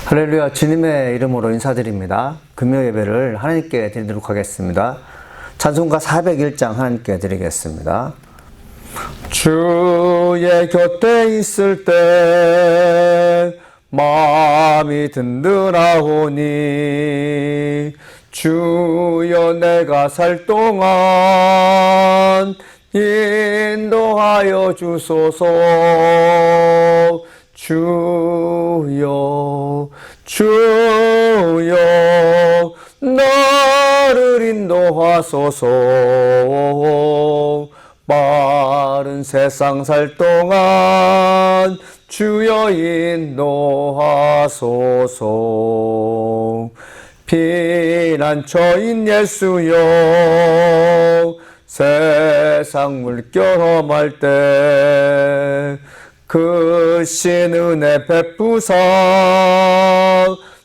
할렐루야, 주님의 이름으로 인사드립니다. 금요 예배를 하나님께 드리도록 하겠습니다. 찬송가 401장 하나님께 드리겠습니다. 주의 곁에 있을 때 마음이 든든하오니 주여 내가 살 동안 인도하여 주소서. 주여 나를 인도하소서. 빠른 세상 살 동안 주여 인도하소서. 피난처인 예수여 세상 물결 험할 때 크신 은혜 베푸사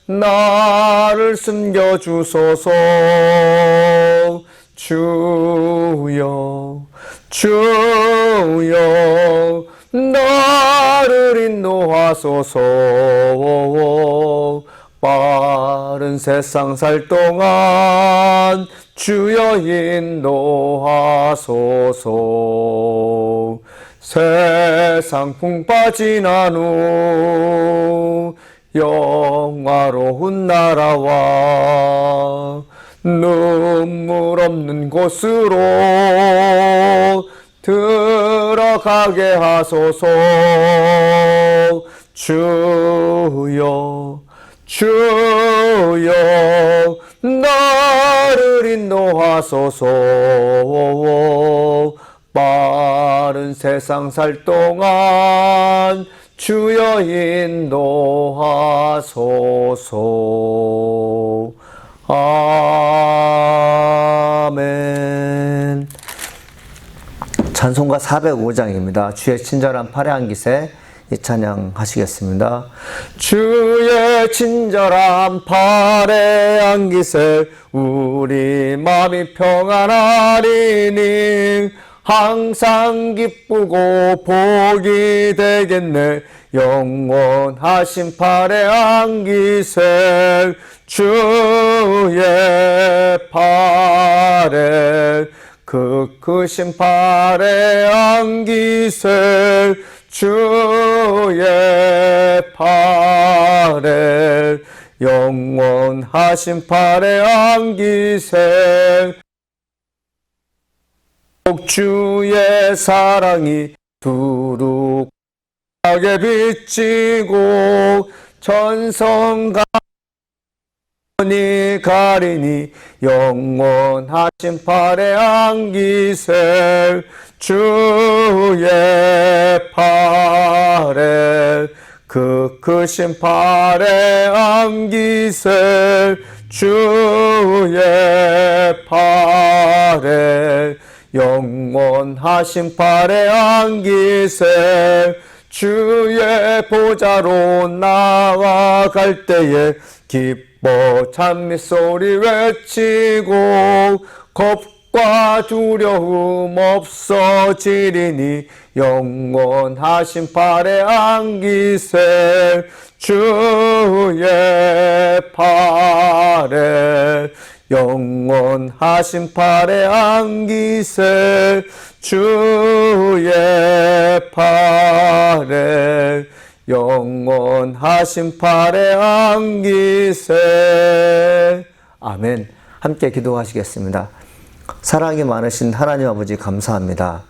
나를 숨겨주소서. 주여 나를 인도하소서. 빠른 세상 살 동안 주여 인도하소서. 세상 풍파 지난 후 영화로운 나라와 눈물 없는 곳으로 들어가게 하소서. 주여 나를 인도하소서. 빠른 세상 살 동안 주여 인도하소서. 아멘. 찬송가 405장입니다. 주의 친절한 팔의 안깃에 이 찬양 하시겠습니다. 주의 친절한 팔의 안깃에 우리 마음이 평안하리니 항상 기쁘고 복이 되겠네. 영원하신 팔의 안깃에 주의 팔에 그 크신 팔의 안깃에 주의 팔에 영원하신 팔의 안깃에 주의 사랑이 두룩하게 비치고 천성간이 가리니 영원하신 팔의 안깃에 주의 팔에 그 크신 팔의 안깃에 주의 팔에 영원하신 팔의 안깃에 주의 보좌로 나아갈 때에 기뻐 찬미 소리 외치고 겁과 두려움 없어지리니 영원하신 팔의 안깃에 주의 팔에 영원하신 팔의 안깃에 주의 팔에 영원하신 팔의 안깃에. 아멘. 함께 기도하시겠습니다. 사랑이 많으신 하나님 아버지 감사합니다.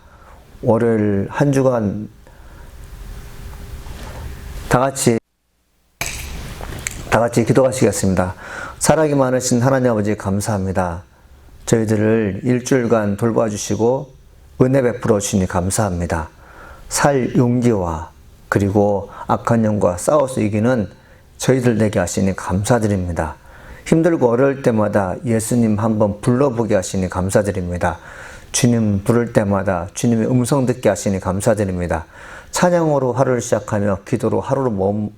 월요일 한 주간 다 같이 기도하시겠습니다. 사랑이 많으신 하나님 아버지 감사합니다. 저희들을 일주일간 돌봐주시고 은혜 베풀어 주시니 감사합니다. 살 용기와 그리고 악한 영과 싸워서 이기는 저희들 되게 하시니 감사드립니다. 힘들고 어려울 때마다 예수님 한번 불러보게 하시니 감사드립니다. 주님 부를 때마다 주님의 음성 듣게 하시니 감사드립니다. 찬양으로 하루를 시작하며 기도로 하루를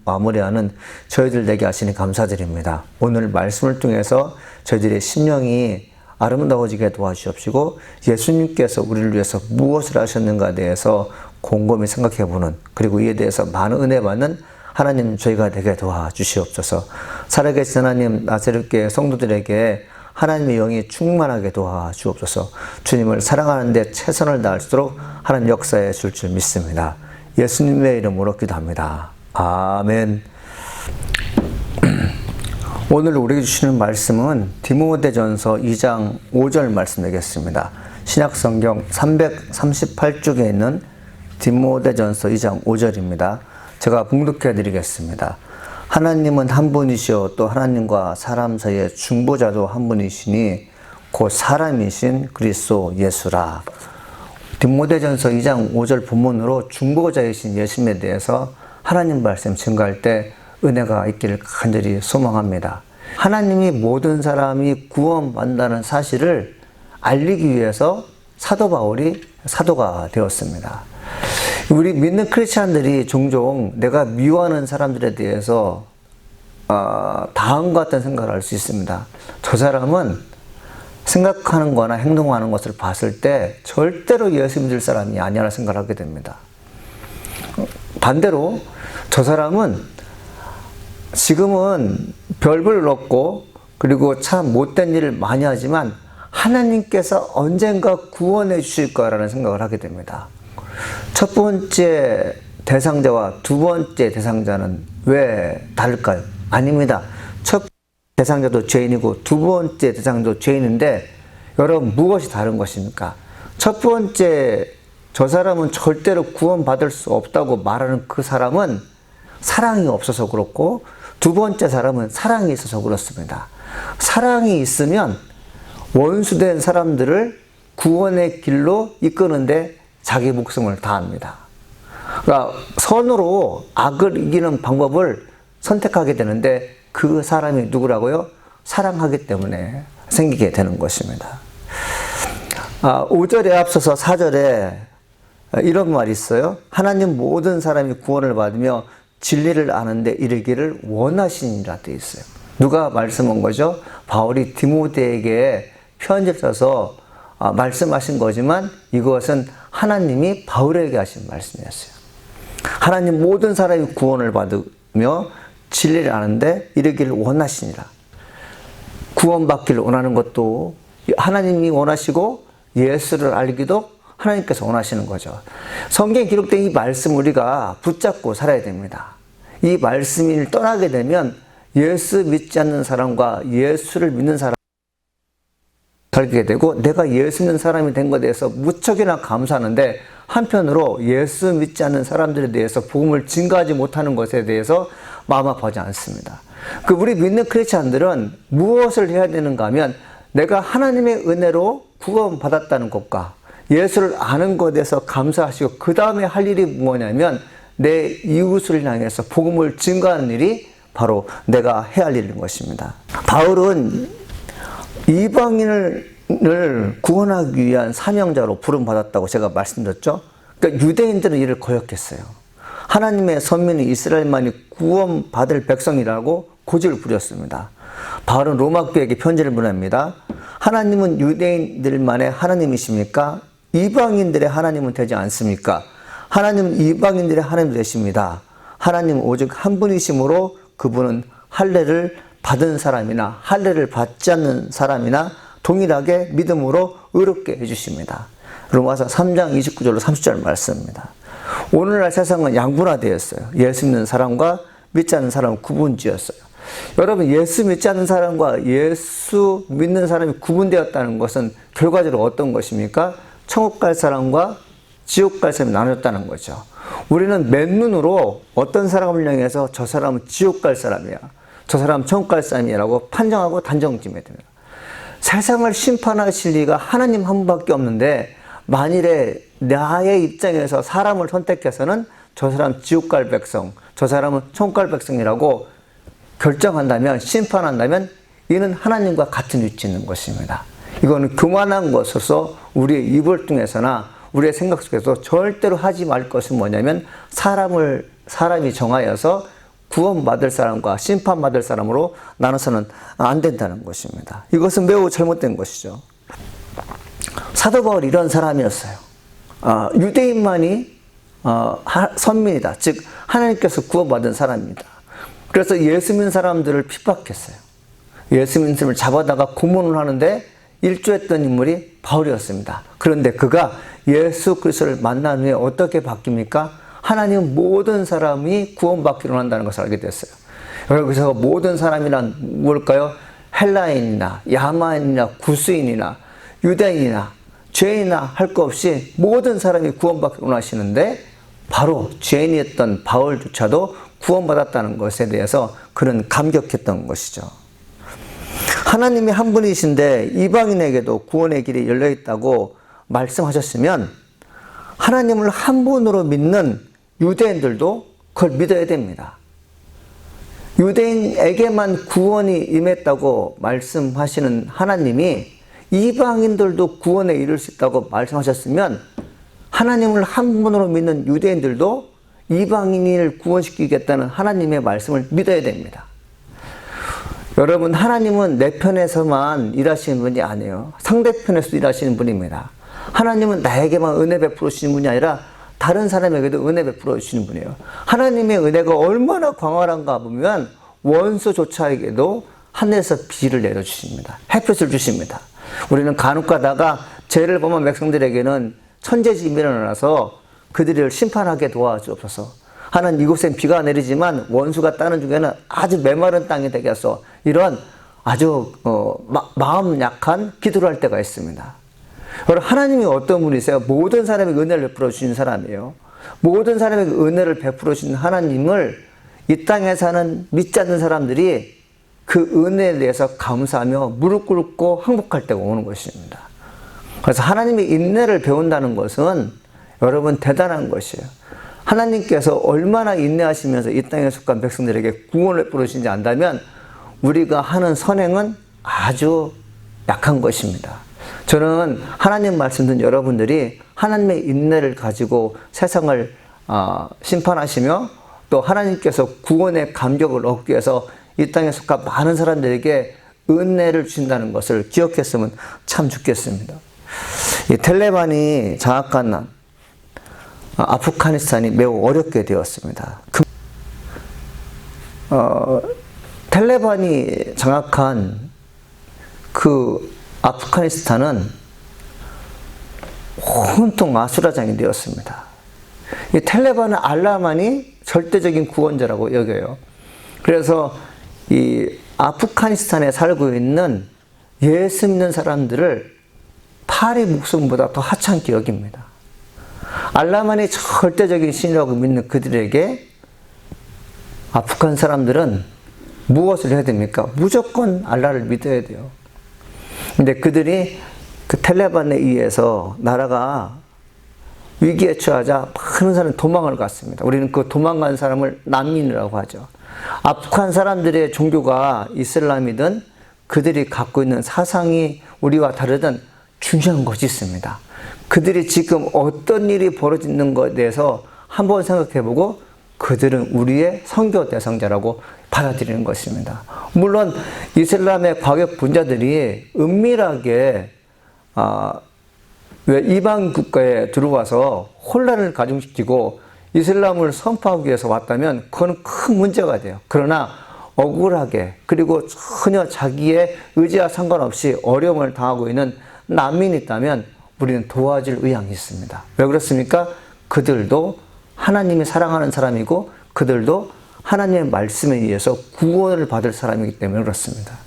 마무리하는 저희들 되게 하시니 감사드립니다. 오늘 말씀을 통해서 저희들의 심령이 아름다워지게 도와주시옵시고 예수님께서 우리를 위해서 무엇을 하셨는가에 대해서 곰곰이 생각해보는, 그리고 이에 대해서 많은 은혜 받는 하나님 저희가 되게 도와주시옵소서. 살아계신 하나님 나사렛교회 성도들에게 하나님의 영이 충만하게 도와주옵소서. 주님을 사랑하는 데 최선을 다할수록 하나님 역사해 줄 줄 믿습니다. 예수님의 이름으로 기도합니다. 아멘. 오늘 우리에게 주시는 말씀은 디모데전서 2장 5절 말씀 되겠습니다. 신약성경 338쪽에 있는 디모데전서 2장 5절입니다. 제가 봉독해 드리겠습니다. 하나님은 한 분이시요 또 하나님과 사람 사이의 중보자도 한 분이시니 곧 사람이신 그리스도 예수라. 디모데전서 2장 5절 본문으로 중보자이신 예수님에 대해서 하나님 말씀 증거할 때 은혜가 있기를 간절히 소망합니다. 하나님이 모든 사람이 구원받는다는 사실을 알리기 위해서 사도 바울이 사도가 되었습니다. 우리 믿는 크리스찬들이 종종 내가 미워하는 사람들에 대해서 다음과 같은 생각을 할 수 있습니다. 저 사람은 생각하는 거나 행동하는 것을 봤을 때 절대로 예수 믿을 사람이 아니라는 생각을 하게 됩니다. 반대로 저 사람은 지금은 별을 얻고 그리고 참 못된 일을 많이 하지만 하나님께서 언젠가 구원해 주실 거라는 생각을 하게 됩니다. 첫 번째 대상자와 두 번째 대상자는 왜 다를까요? 아닙니다. 첫 번째 대상자도 죄인이고 두 번째 대상자도 죄인인데 여러분 무엇이 다른 것입니까? 첫 번째 저 사람은 절대로 구원받을 수 없다고 말하는 그 사람은 사랑이 없어서 그렇고 두 번째 사람은 사랑이 있어서 그렇습니다. 사랑이 있으면 원수된 사람들을 구원의 길로 이끄는데 자기 목숨을 다합니다. 그러니까 선으로 악을 이기는 방법을 선택하게 되는데 그 사람이 누구라고요? 사랑하기 때문에 생기게 되는 것입니다. 5절에 앞서서 4절에 이런 말이 있어요. 하나님 모든 사람이 구원을 받으며 진리를 아는데 이르기를 원하시니라 되어 있어요. 누가 말씀한 거죠? 바울이 디모데에게 편지를 써서 말씀하신 거지만 이것은 하나님이 바울에게 하신 말씀이었어요. 하나님 모든 사람이 구원을 받으며 진리를 아는데 이르기를 원하시니라. 구원받기를 원하는 것도 하나님이 원하시고 예수를 알기도 하나님께서 원하시는 거죠. 성경에 기록된 이 말씀 우리가 붙잡고 살아야 됩니다. 이 말씀을 떠나게 되면 예수 믿지 않는 사람과 예수를 믿는 사람 살게 되고 내가 예수 믿는 사람이 된 것에 대해서 무척이나 감사하는데 한편으로 예수 믿지 않는 사람들에 대해서 복음을 증거하지 못하는 것에 대해서 마음 아파하지 않습니다. 우리 믿는 크리스찬들은 무엇을 해야 되는가 하면 내가 하나님의 은혜로 구원받았다는 것과 예수를 아는 것에 대해서 감사하시고 그 다음에 할 일이 뭐냐면 내 이웃을 향해서 복음을 증거하는 일이 바로 내가 해야 할 일인 것입니다. 바울은 이방인을 구원하기 위한 사명자로 부름받았다고 제가 말씀드렸죠. 그러니까 유대인들은 이를 거역했어요. 하나님의 선민이 이스라엘만이 구원받을 백성이라고 고집을 부렸습니다. 바울은 로마 교회에게 편지를 보냅니다. 하나님은 유대인들만의 하나님이십니까? 이방인들의 하나님은 되지 않습니까? 하나님은 이방인들의 하나님 되십니다. 하나님은 오직 한 분이시므로 그분은 할례를 받은 사람이나 할례를 받지 않는 사람이나 동일하게 믿음으로 의롭게 해주십니다. 로마서 3장 29절로 30절 말씀입니다. 오늘날 세상은 양분화되었어요. 예수 믿는 사람과 믿지 않는 사람은 구분지었어요. 여러분 예수 믿지 않는 사람과 예수 믿는 사람이 구분되었다는 것은 결과적으로 어떤 것입니까? 천국 갈 사람과 지옥 갈 사람이 나눴다는 거죠. 우리는 맨눈으로 어떤 사람을 향해서 저 사람은 지옥 갈 사람이야, 저 사람은 천국 갈 사람이라고 판정하고 단정지어야 됩니다. 세상을 심판하실 리가 하나님 한 분밖에 없는데 만일에 나의 입장에서 사람을 선택해서는 저 사람 지옥 갈 백성, 저 사람은 천국 갈 백성이라고 결정한다면, 심판한다면 이는 하나님과 같은 위치에 있는 것입니다. 이거는 교만한 것으로서 우리의 입을 통해서나 우리의 생각 속에서 절대로 하지 말 것은 뭐냐면 사람이 정하여서 구원받을 사람과 심판받을 사람으로 나눠서는 안 된다는 것입니다. 이것은 매우 잘못된 것이죠. 사도 바울이 이런 사람이었어요. 유대인만이 선민이다. 즉 하나님께서 구원받은 사람입니다. 그래서 예수 믿는 사람들을 핍박했어요. 예수 믿는 사람을 잡아다가 고문을 하는데 일조했던 인물이 바울이었습니다. 그런데 그가 예수 그리스도를 만난 후에 어떻게 바뀝니까? 하나님은 모든 사람이 구원받기로 한다는 것을 알게 됐어요. 여기서 모든 사람이란 뭘까요? 헬라인이나 야만인이나 구스인이나 유대인이나 죄인이나 할 것 없이 모든 사람이 구원받기로 원하시는데 바로 죄인이었던 바울조차도 구원받았다는 것에 대해서 그는 감격했던 것이죠. 하나님이 한 분이신데 이방인에게도 구원의 길이 열려 있다고 말씀하셨으면 하나님을 한 분으로 믿는 유대인들도 그걸 믿어야 됩니다. 유대인에게만 구원이 임했다고 말씀하시는 하나님이 이방인들도 구원에 이를 수 있다고 말씀하셨으면 하나님을 한 분으로 믿는 유대인들도 이방인을 구원시키겠다는 하나님의 말씀을 믿어야 됩니다. 여러분, 하나님은 내 편에서만 일하시는 분이 아니에요. 상대편에서도 일하시는 분입니다. 하나님은 나에게만 은혜 베풀으시는 분이 아니라 다른 사람에게도 은혜 베풀어 주시는 분이에요. 하나님의 은혜가 얼마나 광활한가 보면 원수조차에게도 하늘에서 비를 내려주십니다. 햇볕을 주십니다. 우리는 간혹 가다가 죄를 범한 백성들에게는 천재지변이 일어나서 그들을 심판하게 도와주옵소서. 하나님, 이곳엔 비가 내리지만 원수가 따는 중에는 아주 메마른 땅이 되게 하소서. 이런 아주 마음 약한 기도를 할 때가 있습니다. 여러분, 하나님이 어떤 분이세요? 모든 사람에게 은혜를 베풀어 주시는 사람이에요. 모든 사람에게 은혜를 베풀어 주시는 하나님을 이 땅에 사는 믿지 않는 사람들이 그 은혜에 대해서 감사하며 무릎 꿇고 항복할 때가 오는 것입니다. 그래서 하나님의 인내를 배운다는 것은 여러분 대단한 것이에요. 하나님께서 얼마나 인내하시면서 이 땅에 속한 백성들에게 구원을 베풀으신지 안다면 우리가 하는 선행은 아주 약한 것입니다. 저는 하나님 말씀 듣는 여러분들이 하나님의 인내를 가지고 세상을 심판하시며 또 하나님께서 구원의 감격을 얻기 위해서 이 땅에 속한 많은 사람들에게 은혜를 주신다는 것을 기억했으면 참 좋겠습니다. 이 텔레반이 장악한 아프가니스탄이 매우 어렵게 되었습니다. 텔레반이 장악한 그 아프가니스탄은 온통 아수라장이 되었습니다. 이 텔레반은 알라만이 절대적인 구원자라고 여겨요. 그래서 이 아프가니스탄에 살고 있는 예수 믿는 사람들을 파리 목숨보다 더 하찮게 여깁니다. 알라만이 절대적인 신이라고 믿는 그들에게 아프간 사람들은 무엇을 해야 됩니까? 무조건 알라를 믿어야 돼요. 근데 그들이 그 텔레반에 의해서 나라가 위기에 처하자 많은 사람이 도망을 갔습니다. 우리는 그 도망간 사람을 난민이라고 하죠. 아프간 사람들의 종교가 이슬람이든 그들이 갖고 있는 사상이 우리와 다르든 중요한 것이 있습니다. 그들이 지금 어떤 일이 벌어지는 것에 대해서 한번 생각해보고 그들은 우리의 선교 대상자라고 받아들이는 것입니다. 물론 이슬람의 과격 분자들이 은밀하게 이방 국가에 들어와서 혼란을 가중시키고 이슬람을 선포하기 위해서 왔다면 그건 큰 문제가 돼요. 그러나 억울하게 그리고 전혀 자기의 의지와 상관없이 어려움을 당하고 있는 난민이 있다면 우리는 도와줄 의향이 있습니다. 왜 그렇습니까? 그들도 하나님이 사랑하는 사람이고 그들도 하나님의 말씀에 의해서 구원을 받을 사람이기 때문에 그렇습니다.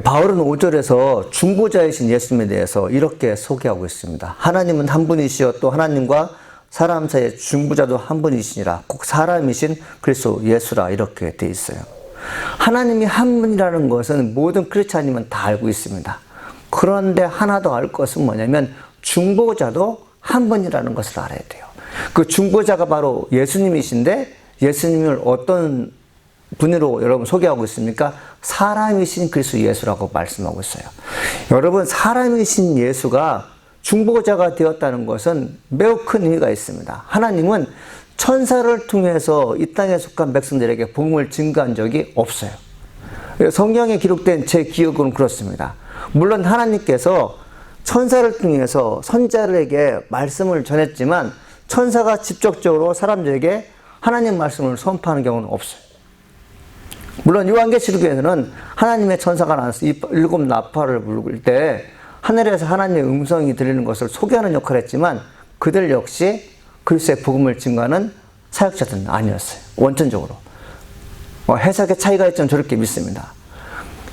바울은 5절에서 중보자이신 예수님에 대해서 이렇게 소개하고 있습니다. 하나님은 한 분이시여 또 하나님과 사람 사이의 중보자도 한 분이시니라. 꼭 사람이신 그리스도 예수라. 이렇게 돼 있어요. 하나님이 한 분이라는 것은 모든 크리스찬이면 다 알고 있습니다. 그런데 하나 더 알 것은 뭐냐면 중보자도 한 분이라는 것을 알아야 돼요. 그 중보자가 바로 예수님이신데 예수님을 어떤 분으로 여러분 소개하고 있습니까? 사람이신 그리스도 예수라고 말씀하고 있어요. 여러분, 사람이신 예수가 중보자가 되었다는 것은 매우 큰 의미가 있습니다. 하나님은 천사를 통해서 이 땅에 속한 백성들에게 복음을 증거한 적이 없어요. 성경에 기록된 제 기억은 그렇습니다. 물론 하나님께서 천사를 통해서 선자들에게 말씀을 전했지만 천사가 직접적으로 사람들에게 하나님 말씀을 선포하는 경우는 없어요. 물론 요한계시록에서는 하나님의 천사가 나와서 이 7 나팔을 부를 때 하늘에서 하나님의 음성이 들리는 것을 소개하는 역할을 했지만 그들 역시 그리스도의 복음을 증거하는 사역자들은 아니었어요. 원천적으로. 해석의 차이가 있지만 저렇게 믿습니다.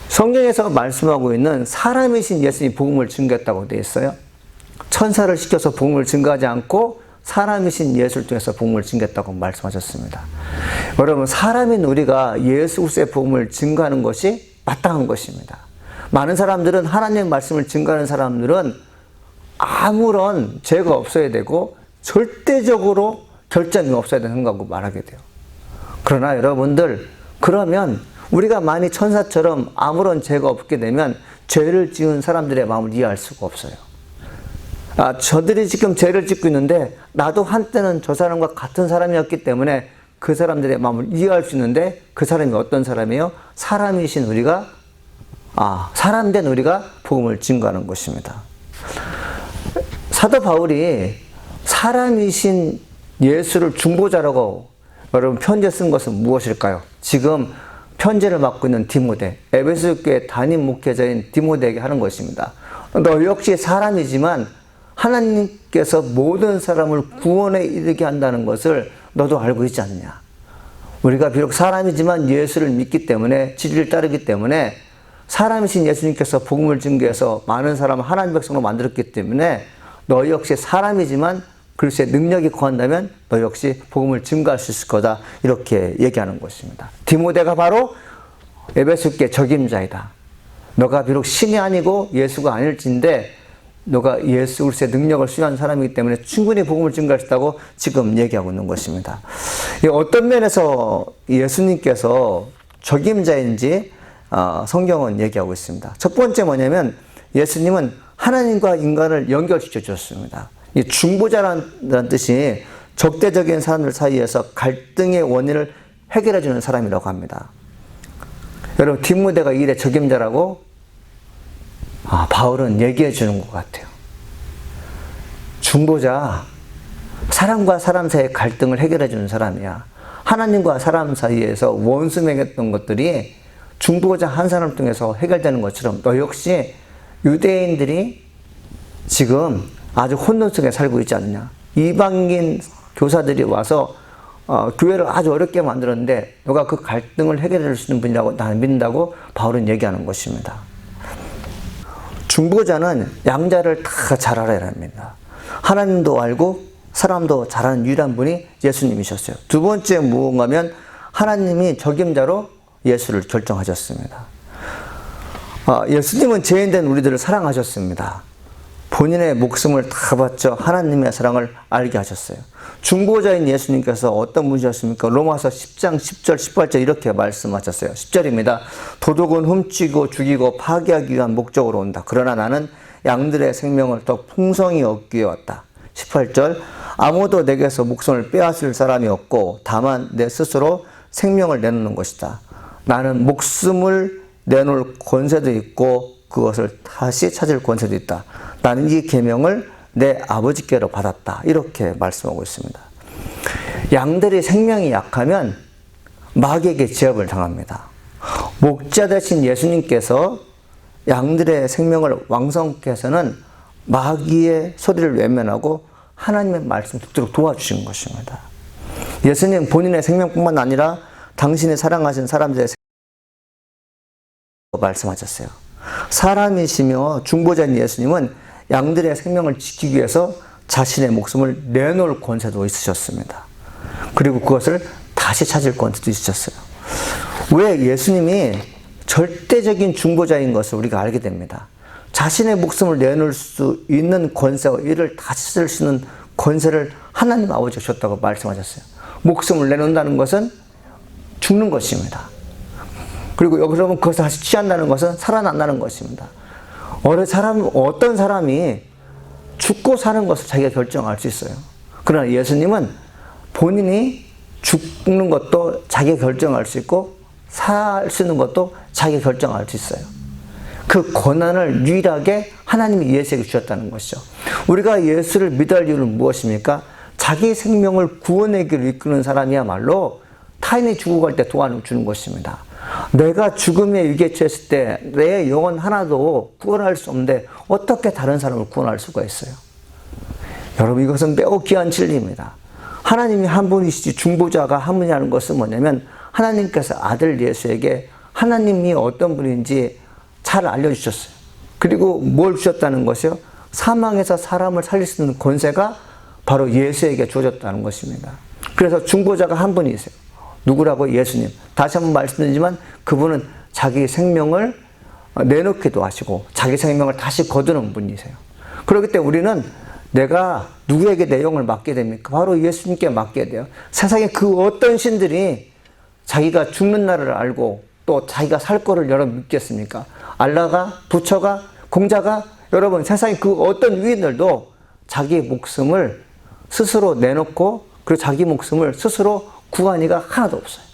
성경에서 말씀하고 있는 사람이신 예수님이 복음을 증거했다고 되어 있어요. 천사를 시켜서 복음을 증거하지 않고 사람이신 예수를 통해서 복음을 증거했다고 말씀하셨습니다. 여러분, 사람인 우리가 예수 그리스도의 복음을 증거하는 것이 마땅한 것입니다. 많은 사람들은 하나님의 말씀을 증거하는 사람들은 아무런 죄가 없어야 되고 절대적으로 결점이 없어야 되는 거라고 말하게 돼요. 그러나 여러분들, 그러면 우리가 만일 천사처럼 아무런 죄가 없게 되면 죄를 지은 사람들의 마음을 이해할 수가 없어요. 저들이 지금 죄를 짓고 있는데 나도 한때는 저 사람과 같은 사람이었기 때문에 그 사람들의 마음을 이해할 수 있는데 그 사람이 어떤 사람이에요? 사람이신 우리가, 사람된 우리가 복음을 증거하는 것입니다. 사도 바울이 사람이신 예수를 중보자라고 여러분 편지에 쓴 것은 무엇일까요? 지금 편지를 맡고 있는 디모데, 에베소 교회 담임 목회자인 디모데에게 하는 것입니다. 너 역시 사람이지만 하나님께서 모든 사람을 구원에 이르게 한다는 것을 너도 알고 있지 않느냐? 우리가 비록 사람이지만 예수를 믿기 때문에, 진리를 따르기 때문에 사람이신 예수님께서 복음을 증거해서 많은 사람을 하나님 백성으로 만들었기 때문에 너 역시 사람이지만 그리스도의 능력이 거한다면 너 역시 복음을 증거할 수 있을 거다. 이렇게 얘기하는 것입니다. 디모데가 바로 에베소 교회 적임자이다. 너가 비록 신이 아니고 예수가 아닐진데 너가 예수 그리스도의 능력을 수여한 사람이기 때문에 충분히 복음을 증거할 수 있다고 지금 얘기하고 있는 것입니다. 어떤 면에서 예수님께서 적임자인지 성경은 얘기하고 있습니다. 첫 번째 뭐냐면 예수님은 하나님과 인간을 연결시켜 주셨습니다. 이 중보자라는 뜻이 적대적인 사람들 사이에서 갈등의 원인을 해결해 주는 사람이라고 합니다. 여러분, 디모데가 이 일의 적임자라고 바울은 얘기해 주는 것 같아요. 중보자, 사람과 사람 사이의 갈등을 해결해 주는 사람이야. 하나님과 사람 사이에서 원수 맺었던 것들이 중보자 한 사람을 통해서 해결되는 것처럼 너 역시 유대인들이 지금 아주 혼돈 속에 살고 있지 않느냐. 이방인 교사들이 와서 교회를 아주 어렵게 만들었는데 너가 그 갈등을 해결해 줄 수 있는 분이라고 나는 믿는다고 바울은 얘기하는 것입니다. 중보자는 양자를 다 잘 알아야 합니다. 하나님도 알고 사람도 잘 아는 유일한 분이 예수님이셨어요. 두 번째 무언가면 하나님이 적임자로 예수를 결정하셨습니다. 예수님은 죄인된 우리들을 사랑하셨습니다. 본인의 목숨을 다 바쳐 하나님의 사랑을 알게 하셨어요. 중보자인 예수님께서 어떤 분이셨습니까? 로마서 10장 10절 18절 이렇게 말씀하셨어요. 10절입니다. 도둑은 훔치고 죽이고 파괴하기 위한 목적으로 온다. 그러나 나는 양들의 생명을 더 풍성히 얻기 위해 왔다. 18절 아무도 내게서 목숨을 빼앗을 사람이 없고 다만 내 스스로 생명을 내놓는 것이다. 나는 목숨을 내놓을 권세도 있고 그것을 다시 찾을 권세도 있다. 나는 이 계명을 내 아버지께로 받았다. 이렇게 말씀하고 있습니다. 양들이 생명이 약하면 마귀에게 제압을 당합니다. 목자 되신 예수님께서 양들의 생명을 왕성케 해서는 마귀의 소리를 외면하고 하나님의 말씀을 듣도록 도와주신 것입니다. 예수님 본인의 생명뿐만 아니라 당신이 사랑하신 사람들의 말씀하셨어요. 사람이시며 중보자인 예수님은 양들의 생명을 지키기 위해서 자신의 목숨을 내놓을 권세도 있으셨습니다. 그리고 그것을 다시 찾을 권세도 있으셨어요. 왜 예수님이 절대적인 중보자인 것을 우리가 알게 됩니다. 자신의 목숨을 내놓을 수 있는 권세와 이를 다시 찾을 수 있는 권세를 하나님 아버지가 주셨다고 말씀하셨어요. 목숨을 내놓는다는 것은 죽는 것입니다. 그리고 여기서 보면 그것을 다시 취한다는 것은 살아난다는 것입니다. 어떤 사람이 죽고 사는 것을 자기가 결정할 수 있어요. 그러나 예수님은 본인이 죽는 것도 자기가 결정할 수 있고 살 수 있는 것도 자기가 결정할 수 있어요. 그 권한을 유일하게 하나님이 예수에게 주셨다는 것이죠. 우리가 예수를 믿을 이유는 무엇입니까? 자기 생명을 구원의 길을 이끄는 사람이야말로 타인이 죽어갈 때 도와주는 것입니다. 내가 죽음의 위기에 처했을 때 내 영혼 하나도 구원할 수 없는데 어떻게 다른 사람을 구원할 수가 있어요? 여러분, 이것은 매우 귀한 진리입니다. 하나님이 한 분이시지 중보자가 한 분이라는 것은 뭐냐면 하나님께서 아들 예수에게 하나님이 어떤 분인지 잘 알려주셨어요. 그리고 뭘 주셨다는 것이요? 사망에서 사람을 살릴 수 있는 권세가 바로 예수에게 주어졌다는 것입니다. 그래서 중보자가 한 분이세요. 누구라고? 예수님. 다시 한번 말씀드리지만 그분은 자기 생명을 내놓기도 하시고 자기 생명을 다시 거두는 분이세요. 그렇기 때문에 우리는 내가 누구에게 내 영을 맡게 됩니까? 바로 예수님께 맡게 돼요. 세상에 그 어떤 신들이 자기가 죽는 날을 알고 또 자기가 살 거를 여러분 믿겠습니까? 알라가, 부처가, 공자가, 여러분 세상에 그 어떤 위인들도 자기 목숨을 스스로 내놓고 그리고 자기 목숨을 스스로 구한 이가 하나도 없어요.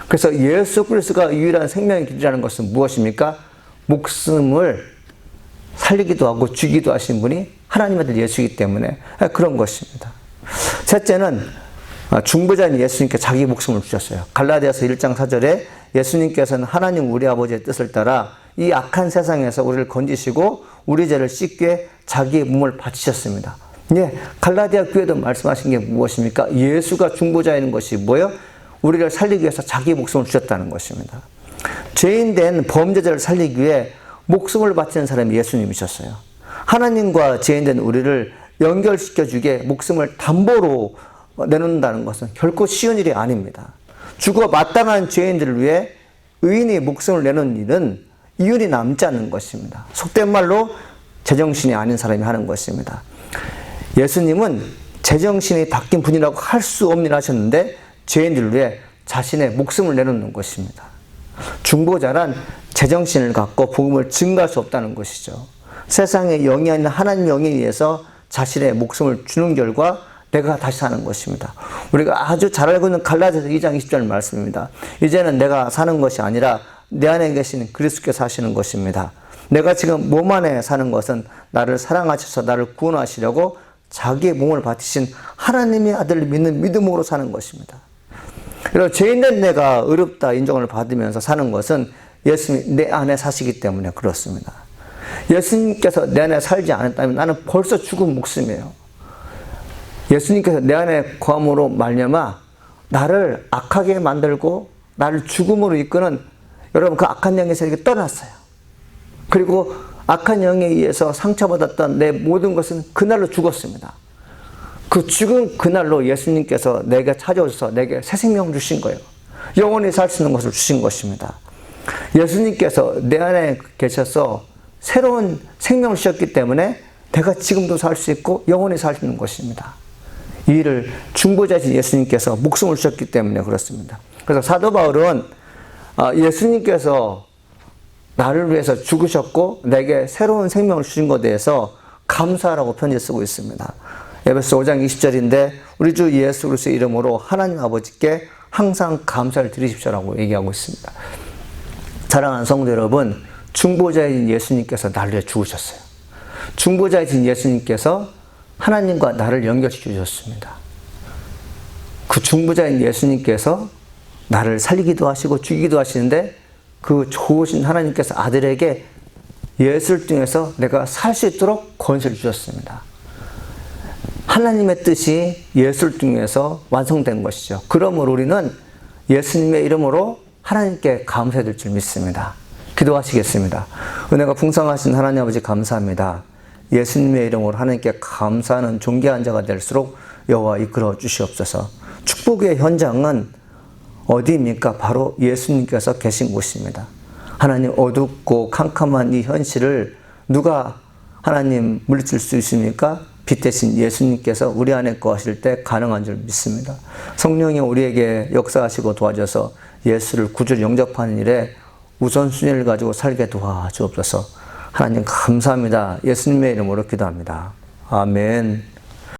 그래서 예수 그리스도가 유일한 생명의 길이라는 것은 무엇입니까? 목숨을 살리기도 하고 죽이기도 하신 분이 하나님의 아들 예수이기 때문에 그런 것입니다. 셋째는 중보자인 예수님께 자기 목숨을 주셨어요. 갈라디아서 1장 4절에 예수님께서는 하나님 우리 아버지의 뜻을 따라 이 악한 세상에서 우리를 건지시고 우리 죄를 씻게 자기의 몸을 바치셨습니다. 예, 갈라디아 교회도 말씀하신 게 무엇입니까? 예수가 중보자인 것이 뭐예요? 우리를 살리기 위해서 자기 목숨을 주셨다는 것입니다. 죄인된 범죄자를 살리기 위해 목숨을 바치는 사람이 예수님이셨어요. 하나님과 죄인된 우리를 연결시켜주기에 목숨을 담보로 내놓는다는 것은 결코 쉬운 일이 아닙니다. 죽어 마땅한 죄인들을 위해 의인이 목숨을 내놓는 일은 이윤이 남지 않는 것입니다. 속된 말로 제정신이 아닌 사람이 하는 것입니다. 예수님은 제정신이 바뀐 분이라고 할 수 없는 일을 하셨는데 죄인들을 위해 자신의 목숨을 내놓는 것입니다. 중보자란 제정신을 갖고 복음을 증거할 수 없다는 것이죠. 세상의 영이 아닌 하나님의 영에 의해서 자신의 목숨을 주는 결과 내가 다시 사는 것입니다. 우리가 아주 잘 알고 있는 갈라디아서 2장 20절 말씀입니다. 이제는 내가 사는 것이 아니라 내 안에 계신 그리스도께서 사시는 것입니다. 내가 지금 몸 안에 사는 것은 나를 사랑하셔서 나를 구원하시려고 자기의 몸을 바치신 하나님의 아들을 믿는 믿음으로 사는 것입니다. 그리고 죄인된 내가 의롭다 인정을 받으면서 사는 것은 예수님이 내 안에 사시기 때문에 그렇습니다. 예수님께서 내 안에 살지 않았다면 나는 벌써 죽은 목숨이에요. 예수님께서 내 안에 거함으로 말미암아 나를 악하게 만들고 나를 죽음으로 이끄는 여러분 그 악한 영에서 이렇게 떠났어요. 그리고 악한 영에 의해서 상처받았던 내 모든 것은 그날로 죽었습니다. 그 죽은 그날로 예수님께서 내게 찾아오셔서 내게 새 생명 주신 거예요. 영원히 살 수 있는 것을 주신 것입니다. 예수님께서 내 안에 계셔서 새로운 생명을 주셨기 때문에 내가 지금도 살 수 있고 영원히 살 수 있는 것입니다. 이 일을 중보자이신 예수님께서 목숨을 주셨기 때문에 그렇습니다. 그래서 사도 바울은 예수님께서 나를 위해서 죽으셨고 내게 새로운 생명을 주신 것에 대해서 감사하라고 편지 쓰고 있습니다. 에베소 5장 20절인데 우리 주 예수 그리스도의 이름으로 하나님 아버지께 항상 감사를 드리십시오라고 얘기하고 있습니다. 사랑하는 성도 여러분, 중보자이신 예수님께서 나를 위해 죽으셨어요. 중보자이신 예수님께서 하나님과 나를 연결시켜 주셨습니다. 그 중보자인 예수님께서 나를 살리기도 하시고 죽이기도 하시는데 그 좋으신 하나님께서 아들에게 예수를 통해서 내가 살 수 있도록 권세를 주셨습니다. 하나님의 뜻이 예수를 통해서 완성된 것이죠. 그러므로 우리는 예수님의 이름으로 하나님께 감사해야 될 줄 믿습니다. 기도하시겠습니다. 은혜가 풍성하신 하나님 아버지 감사합니다. 예수님의 이름으로 하나님께 감사하는 존귀한 자가 될수록 여호와 이끌어 주시옵소서. 축복의 현장은 어디입니까? 바로 예수님께서 계신 곳입니다. 하나님 어둡고 캄캄한 이 현실을 누가 하나님 물리칠 수 있습니까? 빛 대신 예수님께서 우리 안에 거하실 때 가능한 줄 믿습니다. 성령이 우리에게 역사하시고 도와줘서 예수를 구주로 영접하는 일에 우선순위를 가지고 살게 도와주옵소서. 하나님 감사합니다. 예수님의 이름으로 기도합니다. 아멘.